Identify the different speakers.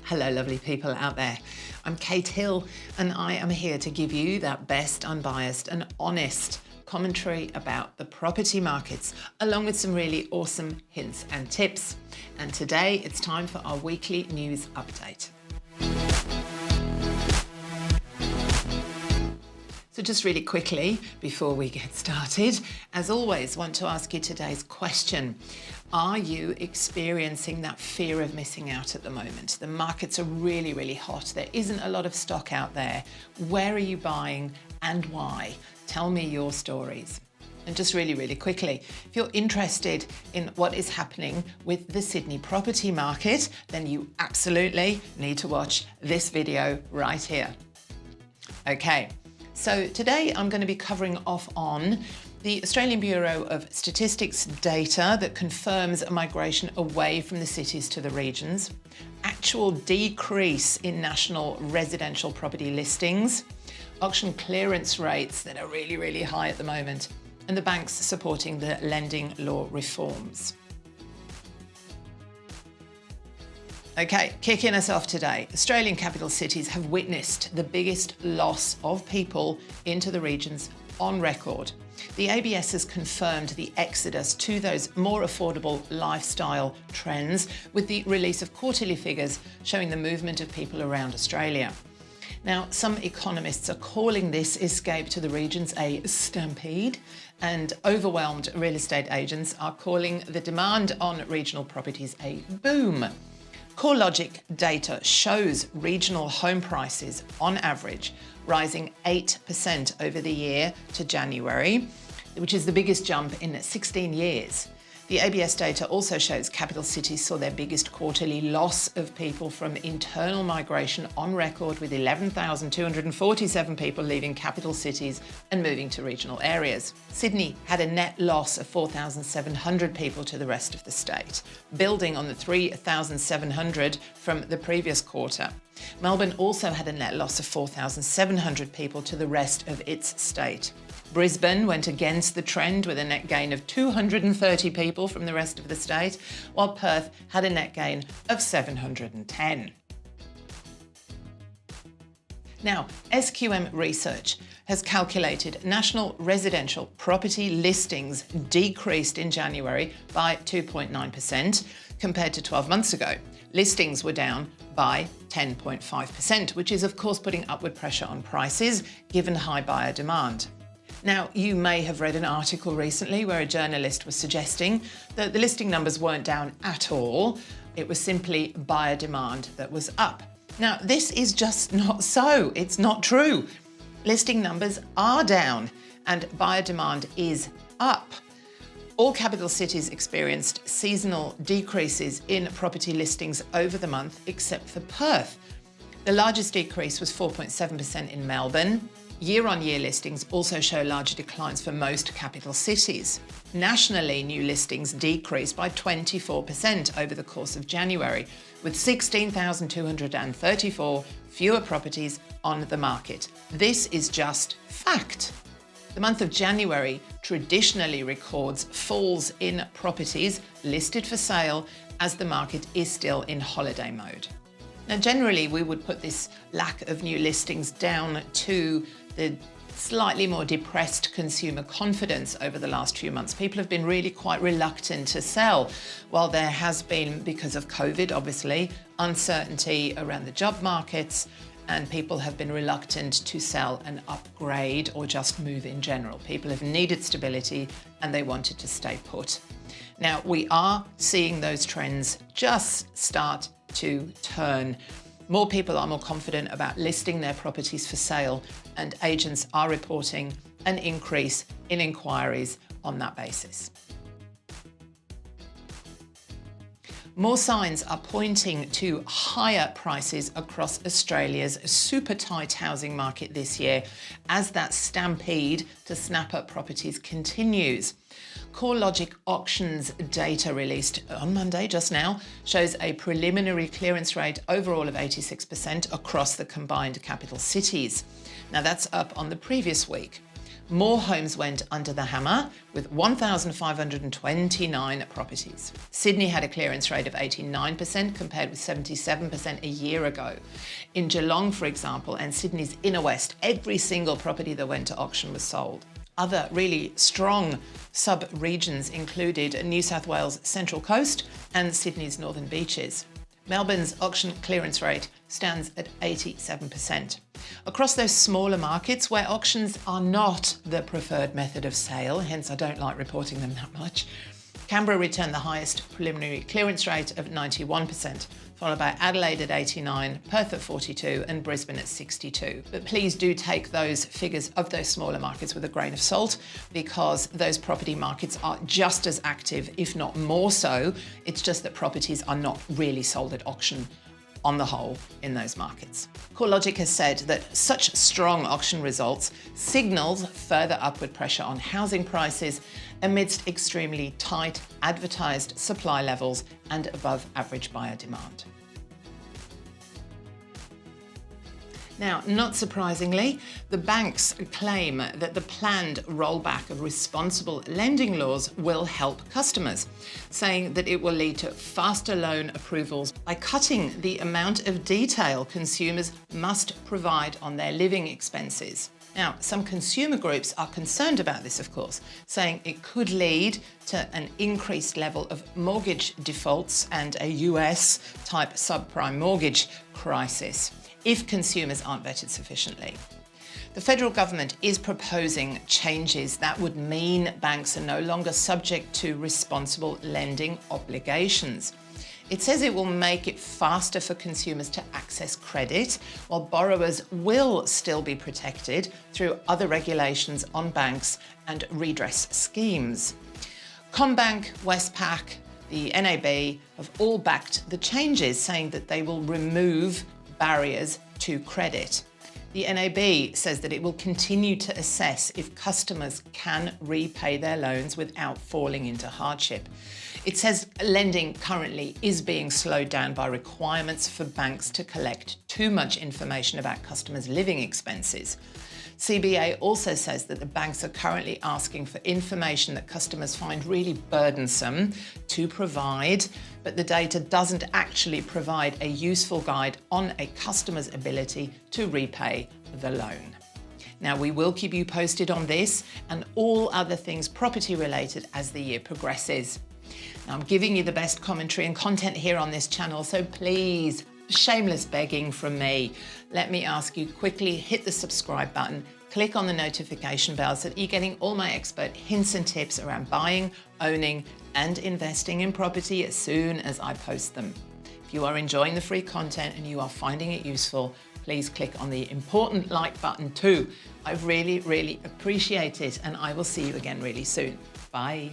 Speaker 1: Hello, lovely people out there. I'm Kate Hill, and I am here to give you that best, unbiased and honest commentary about the property markets, along with some really awesome hints and tips. And today it's time for our weekly news update. So just really quickly, before we get started, as always, want to ask you today's question. Are you experiencing that fear of missing out at the moment? The markets are really, really hot. There isn't a lot of stock out there. Where are you buying and why? Tell me your stories. And just really, really quickly, if you're interested in what is happening with the Sydney property market, then you absolutely need to watch this video right here. Okay. So today I'm going to be covering off on the Australian Bureau of Statistics data that confirms a migration away from the cities to the regions, actual decrease in national residential property listings, auction clearance rates that are really, really high at the moment, and the banks supporting the lending law reforms. Okay, kicking us off today, Australian capital cities have witnessed the biggest loss of people into the regions on record. The ABS has confirmed the exodus to those more affordable lifestyle trends with the release of quarterly figures showing the movement of people around Australia. Now, some economists are calling this escape to the regions a stampede, and overwhelmed real estate agents are calling the demand on regional properties a boom. CoreLogic data shows regional home prices, on average, rising 8% over the year to January, which is the biggest jump in 16 years. The ABS data also shows capital cities saw their biggest quarterly loss of people from internal migration on record, with 11,247 people leaving capital cities and moving to regional areas. Sydney had a net loss of 4,700 people to the rest of the state, building on the 3,700 from the previous quarter. Melbourne also had a net loss of 4,700 people to the rest of its state. Brisbane went against the trend with a net gain of 230 people from the rest of the state, while Perth had a net gain of 710. Now, SQM Research has calculated national residential property listings decreased in January by 2.9% compared to 12 months ago. Listings were down by 10.5%, which is of course putting upward pressure on prices given high buyer demand. Now, you may have read an article recently where a journalist was suggesting that the listing numbers weren't down at all. It was simply buyer demand that was up. Now, this is just not so. It's not true. Listing numbers are down and buyer demand is up. All capital cities experienced seasonal decreases in property listings over the month, except for Perth. The largest decrease was 4.7% in Melbourne. Year-on-year listings also show larger declines for most capital cities. Nationally, new listings decreased by 24% over the course of January, with 16,234 fewer properties on the market. This is just fact. The month of January traditionally records falls in properties listed for sale as the market is still in holiday mode. Now, generally, we would put this lack of new listings down to the slightly more depressed consumer confidence over the last few months. People have been really quite reluctant to sell, while there has been, because of COVID, obviously, uncertainty around the job markets, and people have been reluctant to sell and upgrade or just move in general. People have needed stability and they wanted to stay put. Now, we are seeing those trends just start to turn. More people are more confident about listing their properties for sale, and agents are reporting an increase in inquiries on that basis. More signs are pointing to higher prices across Australia's super tight housing market this year as that stampede to snap up properties continues. CoreLogic auctions data released on Monday just now shows a preliminary clearance rate overall of 86% across the combined capital cities. Now that's up on the previous week. More homes went under the hammer, with 1,529 properties. Sydney had a clearance rate of 89% compared with 77% a year ago. In Geelong, for example, and Sydney's inner west, every single property that went to auction was sold. Other really strong sub-regions included New South Wales' Central Coast and Sydney's Northern Beaches. Melbourne's auction clearance rate stands at 87%. Across those smaller markets where auctions are not the preferred method of sale, hence I don't like reporting them that much, Canberra returned the highest preliminary clearance rate of 91%, followed by Adelaide at 89, Perth at 42 and Brisbane at 62. But please do take those figures of those smaller markets with a grain of salt, because those property markets are just as active, if not more so. It's just that properties are not really sold at auction on the whole in those markets. CoreLogic has said that such strong auction results signals further upward pressure on housing prices amidst extremely tight advertised supply levels and above average buyer demand. Now, not surprisingly, the banks claim that the planned rollback of responsible lending laws will help customers, saying that it will lead to faster loan approvals by cutting the amount of detail consumers must provide on their living expenses. Now, some consumer groups are concerned about this, of course, saying it could lead to an increased level of mortgage defaults and a US-type subprime mortgage crisis if consumers aren't vetted sufficiently. The federal government is proposing changes that would mean banks are no longer subject to responsible lending obligations. It says it will make it faster for consumers to access credit, while borrowers will still be protected through other regulations on banks and redress schemes. CommBank, Westpac, the NAB have all backed the changes, saying that they will remove barriers to credit. The NAB says that it will continue to assess if customers can repay their loans without falling into hardship. It says lending currently is being slowed down by requirements for banks to collect too much information about customers' living expenses. CBA also says that the banks are currently asking for information that customers find really burdensome to provide, but the data doesn't actually provide a useful guide on a customer's ability to repay the loan. Now, we will keep you posted on this and all other things property related as the year progresses. Now, I'm giving you the best commentary and content here on this channel, so please, shameless begging from me, let me ask you quickly, hit the subscribe button, click on the notification bell so that you're getting all my expert hints and tips around buying, owning and investing in property as soon as I post them. If you are enjoying the free content and you are finding it useful, please click on the important like button too. I really appreciate it, and I will see you again really soon. Bye.